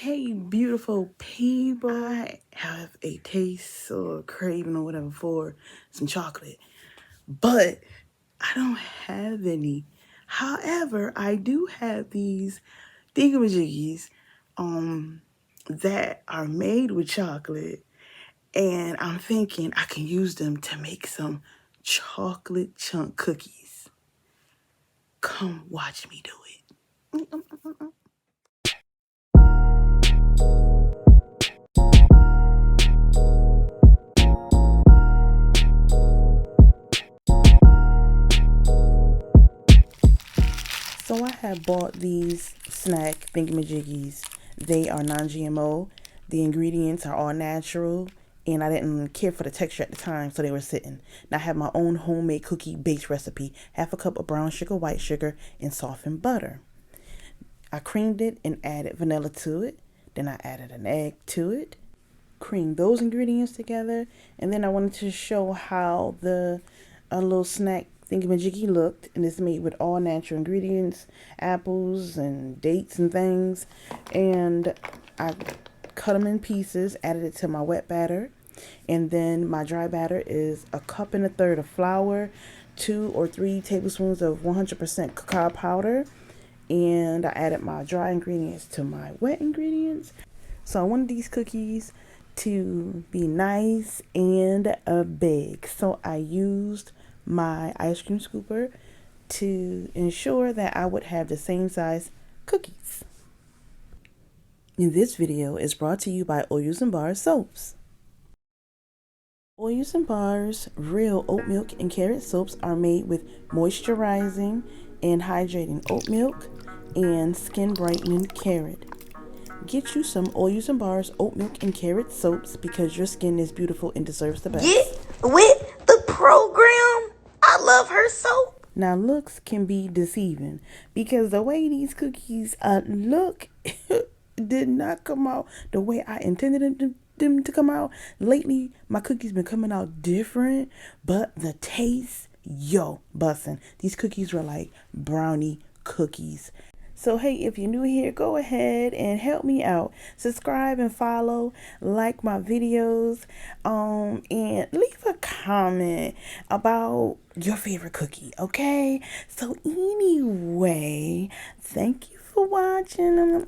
Hey, beautiful people. I have a taste or craving or whatever for some chocolate, but I don't have any. However, I do have these thingamajiggies that are made with chocolate, and I'm thinking I can use them to make some chocolate chunk cookies. Come watch me do it. So I have bought these snack thingamajiggies. They are non-GMO. The ingredients are all natural, and I didn't care for the texture at the time, so they were sitting. Now I have my own homemade cookie base recipe: half a cup of brown sugar, white sugar, and softened butter. I creamed it and added vanilla to it. Then I added an egg to it. Creamed those ingredients together, and then I wanted to show how the little snack thingamajiggy looked, and it's made with all natural ingredients, apples and dates and things. And I cut them in pieces, added it to my wet batter, and then my dry batter is a cup and a third of flour, 2 or 3 tablespoons of 100% cacao powder, and I added my dry ingredients to my wet ingredients. So I wanted these cookies to be nice and big, so I used my ice cream scooper to ensure that I would have the same size cookies. And this video is brought to you by Oyus and Bars soaps. Oyus and Bars real oat milk and carrot soaps are made with moisturizing and hydrating oat milk and skin brightening carrot. Get you some Oyus and Bars oat milk and carrot soaps because your skin is beautiful and deserves the best. Get with the program. I love her soap. Now, looks can be deceiving because the way these cookies look did not come out the way I intended them to come out. Lately, my cookies been coming out different, but the taste, bussin'. These cookies were like brownie cookies. So, hey, if you're new here, go ahead and help me out. Subscribe and follow, like my videos, and leave a comment about your favorite cookie, okay? So, anyway, thank you for watching.